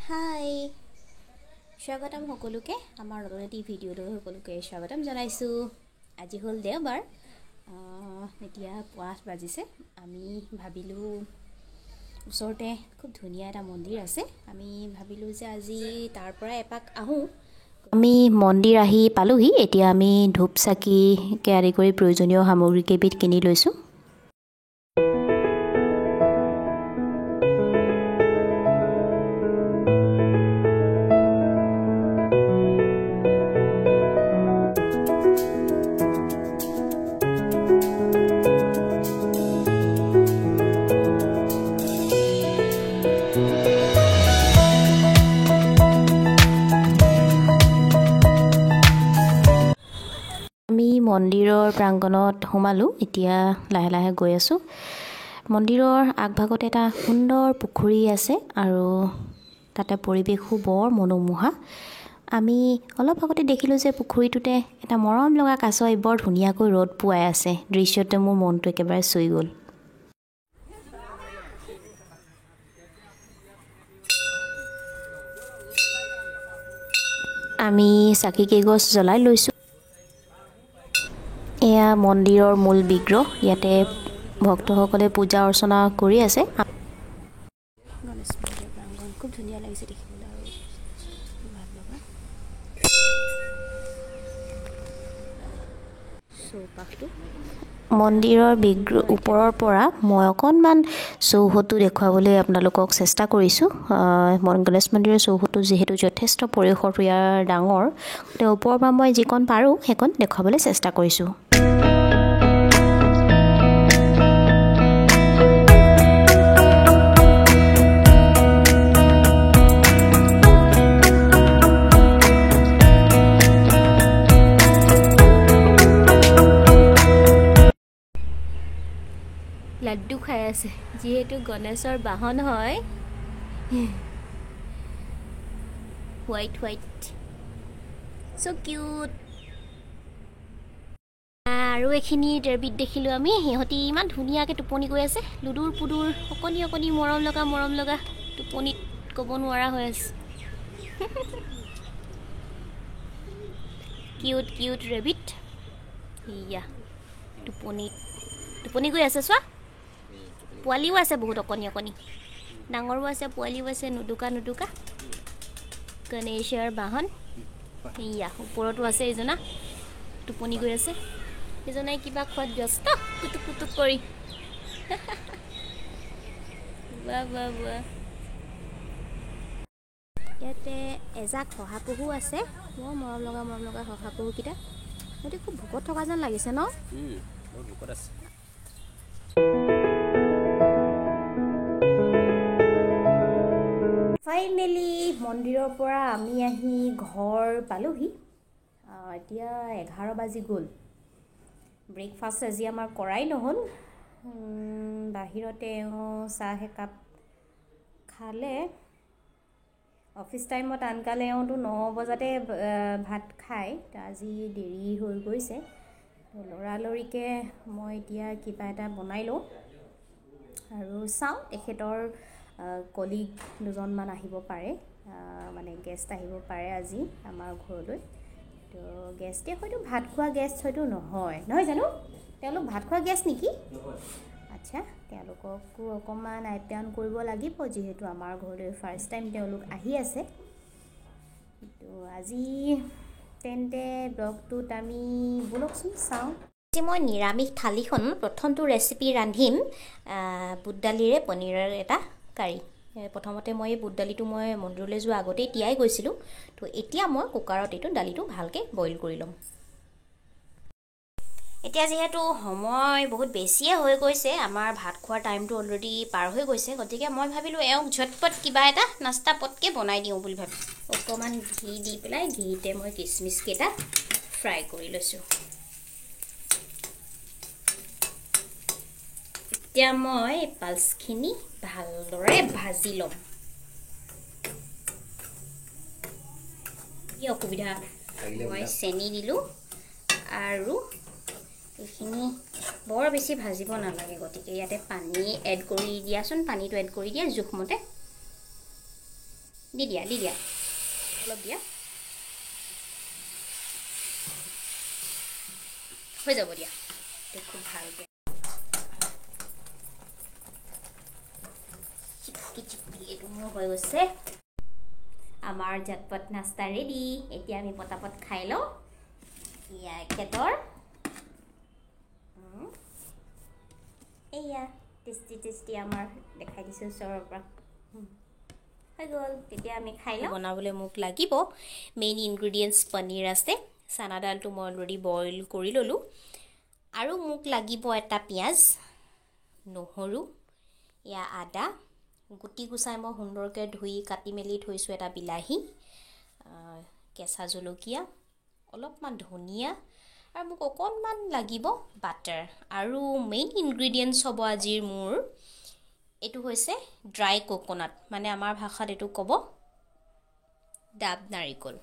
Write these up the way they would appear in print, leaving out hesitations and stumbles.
হাই স্বাগতম সকলোকে আমাৰ নতুন এটি ভিডিঅ'লৈ সকলোকে স্বাগতম জনাইছোঁ। আজি হ'ল দেওবাৰ, এতিয়া 5 বাজিছে। আমি ভাবিলোঁ ওচৰতে খুব ধুনীয়া এটা মন্দিৰ আছে, আমি ভাবিলোঁ যে আজি তাৰ পৰা এপাক আহোঁ। আমি মন্দিৰ আহি পালোহি। এতিয়া আমি ধূপ চাকিকে আদি কৰি প্ৰয়োজনীয় সামগ্ৰীকেইবিধ কিনি লৈছোঁ। আমি মন্দিৰৰ প্ৰাংগণত সোমালোঁ, এতিয়া লাহে লাহে গৈ আছোঁ। মন্দিৰৰ আগভাগত এটা সুন্দৰ পুখুৰী আছে আৰু তাতে পৰিৱেশো বৰ মনোমোহা। আমি অলপ আগতে দেখিলোঁ যে পুখুৰীটোতে এটা মৰম লগা কাছই বৰ ধুনীয়াকৈ ৰ'দ পোৱাই আছে। দৃশ্যতে মোৰ মনটো একেবাৰে চুই গ'ল। আমি চাকি কেইগছ জ্বলাই লৈছোঁ। এয়া মন্দিৰৰ মূল বিগ্ৰহ, ইয়াতে ভক্তসকলে পূজা অৰ্চনা কৰি আছে। গণেশ মন্দিৰৰ প্ৰাংগণ খুব ধুনীয়া লাগিছে দেখিবলৈ আৰু ভাল লগা। চৌপাশটো মন্দিৰৰ ওপৰৰ পৰা মই অকণমান চৌহদটো দেখুৱাবলৈ আপোনালোকক চেষ্টা কৰিছোঁ। গণেশ মন্দিৰৰ চৌহদটো যিহেতু যথেষ্ট পৰিসৰটো ইয়াৰ ডাঙৰ, গতিকে ওপৰৰ পৰা মই যিকণ পাৰোঁ সেইকণ দেখুৱাবলৈ চেষ্টা কৰিছোঁ। লাড্ডু খাই আছে, যিহেতু গণেশৰ বাহন হয়। হোৱাইট হোৱাইট, চ' কিউট। আৰু এইখিনি ৰেবিট দেখিলোঁ আমি, সিহঁতি ইমান ধুনীয়াকৈ টোপনি গৈ আছে। লুডুৰ পুডুৰ অকণি অকণি মৰম লগা টোপনিত ক'ব নোৱাৰা হৈ আছে। কিউট কিউট ৰেবিট, ইয়া টোপনি গৈ আছে। চোৱা, পোৱালিও আছে বহুত, অকণি অকণি, ডাঙৰো আছে, পোৱালিও আছে, নুদুকা গণেশৰ বাহন। ইয়া ওপৰতো আছে এইজনা, টোপনি গৈ আছে। এইজনাই কিবা খোৱাত ব্যস্ত, কুটুক কুটুক কৰি। বোৱা ইয়াতে এজাক শহাপহু আছে, বৰ মৰম লগা শহাপহুকেইটা। সিহঁতে খুব ভোকত থকা যেন লাগিছে ন? ভোকত আছে। ফাইনেলি মন্দিৰৰ পৰা আমি আহি ঘৰ পালোহি। এতিয়া 11 বাজি গ'ল। ব্ৰেকফাষ্ট আজি আমাৰ কৰাই নহ'ল। বাহিৰতে চাহ একাপ খালে। অফিচ টাইমত আনকালে 9 বজাতে ভাত খায়, আজি দেৰি হৈ গৈছে। লৰালৰিকৈ মই এতিয়া কিবা এটা বনাই লওঁ আৰু চাওঁ তেখেতৰ কলিগ দুজনমান আহিব পাৰে, মানে গেষ্ট আহিব পাৰে আজি আমাৰ ঘৰলৈ। তো গেষ্টে হয়তো ভাত খোৱা গেষ্ট হয়তো নহয় জানো? তেওঁলোক ভাত খোৱা গেষ্ট নেকি? আচ্ছা, তেওঁলোককো অকণমান আপ্যায়ন কৰিব লাগিব, যিহেতু আমাৰ ঘৰলৈ ফাৰ্ষ্ট টাইম তেওঁলোক আহি আছে। তো আজি তেন্তে ব্লগটোত আমি ব'লকচোন চাওঁ। আজি মই নিৰামিষ থালিখন প্ৰথমটো ৰেচিপি ৰান্ধিম, বুট দালিৰে পনীৰৰ এটা কাৰী। প্ৰথমতে মই এই বুট দালিটো মই মন্দিৰলৈ যোৱা আগতেই তিয়াই গৈছিলোঁ। তো এতিয়া মই কুকাৰত এইটো দালিটো ভালকৈ বইল কৰি ল'ম। এতিয়া যিহেতু সময় বহুত বেছিয়ে হৈ গৈছে, আমাৰ ভাত খোৱাৰ টাইমটো অলৰেডি পাৰ হৈ গৈছে, গতিকে মই ভাবিলোঁ এওঁক ঝটপট কিবা এটা নাস্তা পটকৈ বনাই দিওঁ বুলি ভাবি অকণমান ঘি দি পেলাই, ঘিতে মই কিচমিচকেইটা ফ্ৰাই কৰি লৈছোঁ। এতিয়া মই পালছখিনি ভালদৰে ভাজি ল'ম। কি অসুবিধা, মই চেনি দিলোঁ আৰু এইখিনি বৰ বেছি ভাজিব নালাগে, গতিকে ইয়াতে পানী এড কৰি দিয়াচোন, পানীটো এড কৰি দিয়া জোখমতে। দি দিয়া অলপ দিয়া হৈ যাব দিয়া খুব ভালকৈ চিপকি এইটো মোৰ হৈ গৈছে আমাৰ ঝটপট নাস্তা ৰেডি এতিয়া আমি পটাপট খাই লওঁ ইয়া এখেতৰ এয়া টেষ্টি আমাৰ দেখাই দিছোঁ ওচৰৰ পৰা হৈ গ'ল তেতিয়া আমি খাই লওঁ বনাবলৈ মোক লাগিব মেইন ইনগ্ৰিডিয়েণ্টছ পনীৰ আছে চানা দালটো মই অলৰেডি বইল কৰি ল'লোঁ আৰু মোক লাগিব এটা পিঁয়াজ নহৰু ইয়া আদা গুটি গুচাই মই সুন্দৰকৈ ধুই কাটি মেলি থৈছোঁ এটা বিলাহী কেঁচা জলকীয়া অলপমান ধনিয়া আৰু মোক অকণমান লাগিব বাটাৰ আৰু মেইন ইনগ্ৰিডিয়েণ্টছ হ'ব আজিৰ মোৰ এইটো হৈছে ড্ৰাই কোকোনাট মানে আমাৰ ভাষাত এইটো ক'ব ডাব নাৰিকল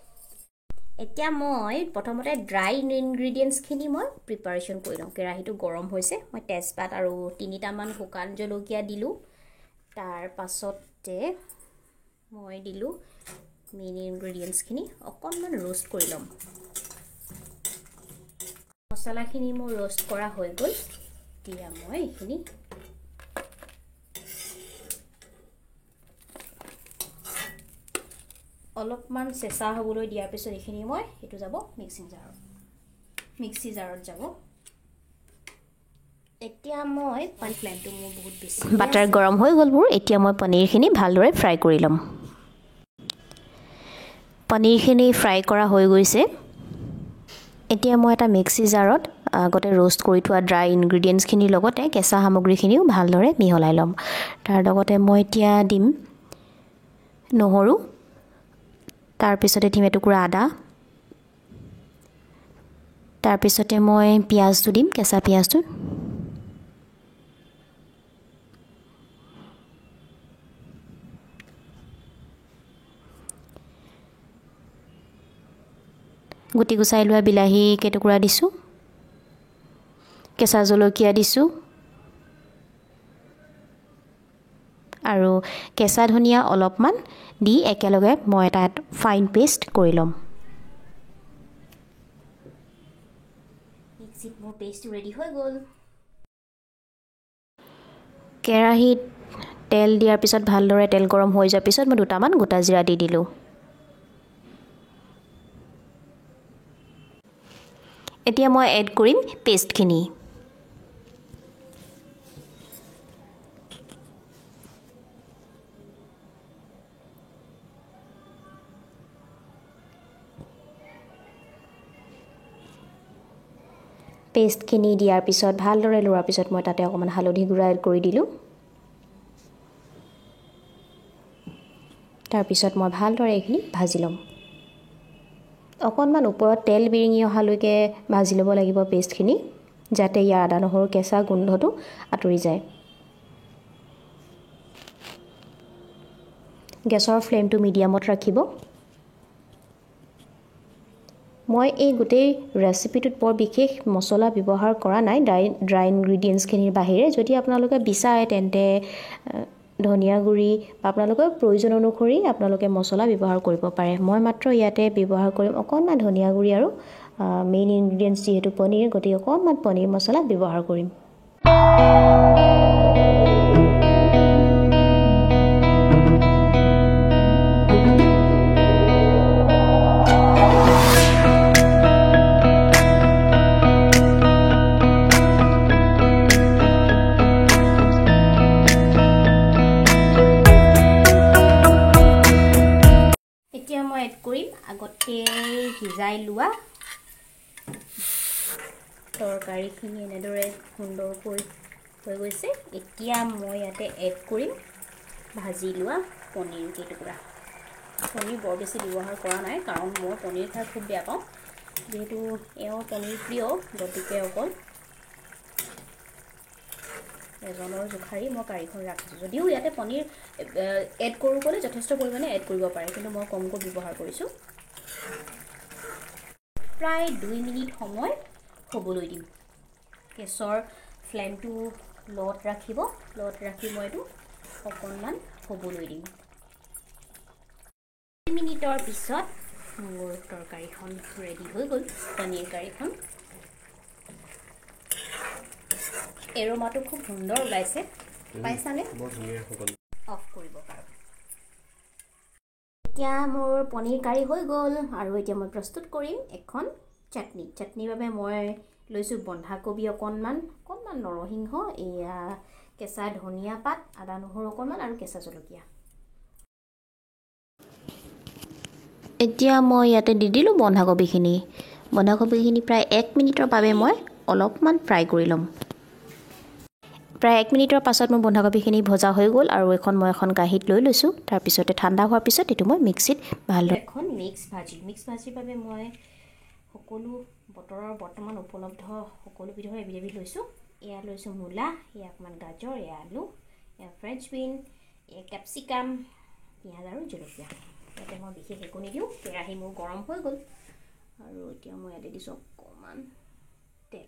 এতিয়া মই প্ৰথমতে ড্ৰাই ইনগ্ৰিডিয়েণ্টছখিনি মই প্ৰিপাৰেশ্যন কৰি লওঁ কেৰাহীটো গৰম হৈছে মই তেজপাত আৰু 3টামান শুকান জলকীয়া দিলোঁ তাৰ পাছতে মই দিলোঁ মেইন ইনগ্ৰিডিয়েণ্টছখিনি অকণমান ৰোষ্ট কৰি ল'ম মছলাখিনি মোৰ ৰোষ্ট কৰা হৈ গ'ল এতিয়া মই এইখিনি অলপমান চেঁচা হ'বলৈ দিয়াৰ পিছত এইখিনি মই এইটো যাব মিক্সি জাৰত যাব এতিয়া মই ফ্লেমটো মোৰ বহুত বেছি বাটাৰ গৰম হৈ গ'ল মোৰ এতিয়া মই পনীৰখিনি ভালদৰে ফ্ৰাই কৰি ল'ম পনীৰখিনি ফ্ৰাই কৰা হৈ গৈছে এতিয়া মই এটা মিক্সি জাৰত আগতে ৰোষ্ট কৰি থোৱা ড্ৰাই ইনগ্ৰিডিয়েণ্টছখিনিৰ লগতে কেঁচা সামগ্ৰীখিনিও ভালদৰে মিহলাই ল'ম তাৰ লগতে মই এতিয়া দিম নহৰু তাৰপিছতে দিম এটুকুৰা আদা তাৰপিছতে মই পিঁয়াজটো দিম কেঁচা পিঁয়াজটো গুটি গুচাই লোৱা বিলাহী কেইটুকুৰা দিছোঁ কেঁচা জলকীয়া দিছোঁ আৰু কেঁচা ধনিয়া অলপমান দি একেলগে মই এটা ফাইন পেষ্ট কৰি ল'ম মিক্সিত মোৰ পেষ্টটো ৰেডি হৈ গ'ল কেৰাহীত তেল দিয়াৰ পিছত ভালদৰে তেল গৰম হৈ যোৱাৰ পিছত মই 2টামান গোটা জিৰা দি দিলোঁ এতিয়া মই এড কৰিম পেষ্টখিনি পেষ্টখিনি দিয়াৰ পিছত ভালদৰে লৰোৱাৰ পিছত মই তাতে অকণমান হালধি গুড়া এড কৰি দিলোঁ তাৰপিছত মই ভালদৰে এইখিনি ভাজি ল'ম অকণমান ওপৰত তেল বিৰিঙি অহালৈকে ভাজি ল'ব লাগিব পেষ্টখিনি যাতে ইয়াৰ আদা নহৰু কেঁচা গোন্ধটো আঁতৰি যায় গেছৰ ফ্লেমটো মিডিয়ামত ৰাখিব মই এই গোটেই ৰেচিপিটোত বৰ বিশেষ মছলা ব্যৱহাৰ কৰা নাই ড্ৰাই ইনগ্ৰিডিয়েণ্টছখিনিৰ বাহিৰে যদি আপোনালোকে বিচাৰে তেন্তে ধনিয়া গুড়ি বা আপোনালোকৰ প্ৰয়োজন অনুসৰি আপোনালোকে মছলা ব্যৱহাৰ কৰিব পাৰে মই মাত্ৰ ইয়াতে ব্যৱহাৰ কৰিম অকণমান ধনিয়া গুড়ি আৰু মেইন ইনগ্ৰিডিয়েণ্টছ যিহেতু পনীৰ গতিকে অকণমান পনীৰ মছলা ব্যৱহাৰ কৰিম এড কৰিম আগতে সিজাই লোৱা তৰকাৰীখিনি এনেদৰে সুন্দৰকৈ হৈ গৈছে এতিয়া মই ইয়াতে এড কৰিম ভাজি লোৱা পনীৰ কেইটুকুৰা পনীৰ বৰ বেছি ব্যৱহাৰ কৰা নাই কাৰণ মই পনীৰ খাই খুব বেয়া পাওঁ যেহেতু এওঁ পনীৰ প্ৰিয় গতিকে অকল এজনৰ জোখাৰি মই কাৰীখন ৰাখিছোঁ যদিও ইয়াতে পনীৰ এড কৰোঁ ক'লে যথেষ্ট পৰিমাণে এড কৰিব পাৰে কিন্তু মই কমকৈ ব্যৱহাৰ কৰিছোঁ প্ৰায় 2 মিনিট সময় হ'বলৈ দিম গেছৰ ফ্লেমটো ল'ত ৰাখিব ল'ত ৰাখি মই এইটো অকণমান হ'বলৈ দিম মিনিটৰ পিছত মোৰ তৰকাৰীখন ৰেডি হৈ গ'ল, পনীৰ কাৰীখন। এৰোমাটো খুব সুন্দৰ ওলাইছে, পাইছানে? অফ কৰিব পাৰোঁ। এতিয়া মোৰ পনীৰ কাৰী হৈ গ'ল আৰু এতিয়া মই প্ৰস্তুত কৰিম এখন চাটনি। চাটনিৰ বাবে মই লৈছোঁ বন্ধাকবি অকণমান, নৰসিংহ, এয়া কেঁচা ধনিয়া পাত, আদা নহৰু অকণমান আৰু কেঁচা জলকীয়া। এতিয়া মই ইয়াতে দি দিলোঁ বন্ধাকবিখিনি। বন্ধাকবিখিনি প্ৰায় 1 মিনিটৰ বাবে মই অলপমান ফ্ৰাই কৰি ল'ম। প্ৰায় 1 মিনিটৰ পাছত মোৰ বন্ধাকবিখিনি ভজা হৈ গ'ল আৰু মই এখন কাঁহীত লৈ লৈছোঁ। তাৰপিছতে ঠাণ্ডা হোৱাৰ পিছত এইটো মই মিক্সিত ভালদৰে এখন মিক্স ভাজিৰ বাবে মই সকলো বৰ্তমান উপলব্ধ সকলো বিধৰ এবিধ লৈছোঁ। এয়া লৈছোঁ মূলা, এয়া অকণমান গাজৰ, এয়া আলু, এয়া ফ্ৰেঞ্চ বিন, এয়া কেপচিকাম, পিঁয়াজ আৰু জলকীয়া। ইয়াতে মই বিশেষ একো নিদিওঁ। কেৰাহী মোৰ গৰম হৈ গ'ল আৰু এতিয়া মই ইয়াতে দিছোঁ অকণমান তেল।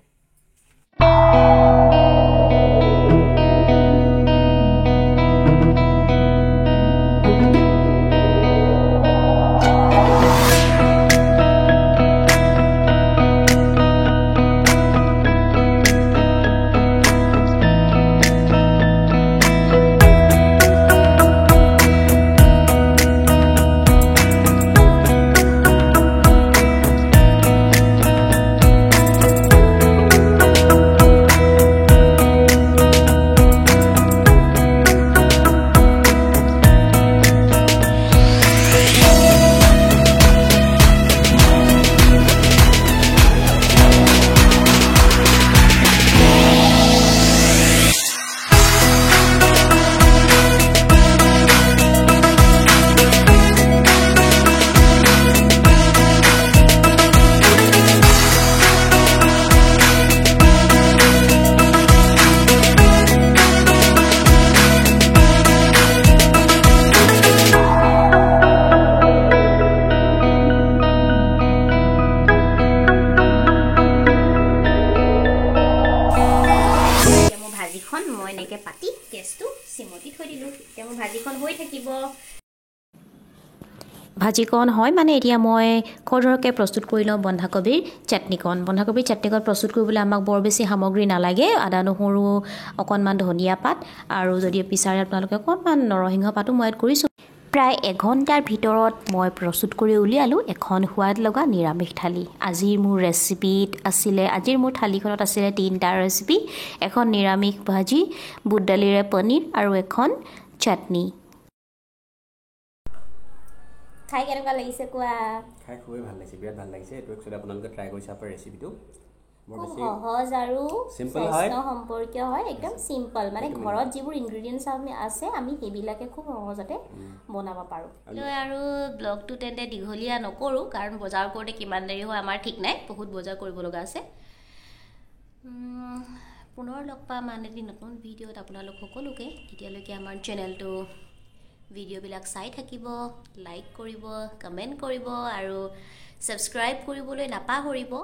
মই এনেকৈ পাতি গেছটো চিমতি থৈ দিলোঁ। এতিয়া মোৰ ভাজিখন হৈ থাকিব। ভাজিকণ হয় মানে এতিয়া মই খৰধৰকৈ প্ৰস্তুত কৰি লওঁ বন্ধাকবিৰ চাটনিকণ। বন্ধাকবিৰ চাটনিকণ প্ৰস্তুত কৰিবলৈ আমাক বৰ বেছি সামগ্ৰী নালাগে। আদা নহৰু, অকণমান ধনিয়া পাত আৰু যদি বিচাৰে আপোনালোকে অকণমান নৰসিংহ পাতো মই এড কৰিছোঁ। প্ৰায় এঘণ্টাৰ ভিতৰত মই প্ৰস্তুত কৰি উলিয়ালোঁ এখন সোৱাদ লগা নিৰামিষ থালি। আজিৰ মোৰ থালিখনত আছিলে 3টা ৰেচিপি, এখন নিৰামিষ ভাজি, বুট দালিৰে পনীৰ আৰু এখন চাটনি। খাই কেনেকুৱা লাগিছে কোৱা? খাই খুবেই ভাল লাগিছে, বিৰাট ভাল লাগিছে। এইটো একচুৱেলি আপোনালোকে ট্ৰাই কৰি চাব পাৰে ৰেচিপিটো। খুব সহজ আৰু স্বাস্থ্য সম্পৰ্কীয় হয়, একদম চিম্পল। মানে ঘৰত যিবোৰ ইনগ্ৰিডিয়েণ্টছ আছে আমি সেইবিলাকে খুব সহজতে বনাব পাৰোঁ। আৰু ব্লগটো তেন্তে দীঘলীয়া নকৰোঁ, কাৰণ বজাৰ কৰোঁতে কিমান দেৰি হয় আমাৰ ঠিক নাই, বহুত বজাৰ কৰিব লগা আছে। পুনৰ লগ পাম আন এটি নতুন ভিডিঅ'ত আপোনালোক সকলোকে। তেতিয়ালৈকে আমাৰ চেনেলটো ভিডিঅ'বিলাক চাই থাকিব, লাইক কৰিব, কমেণ্ট কৰিব আৰু ছাবস্ক্ৰাইব কৰিবলৈ নাপাহৰিব।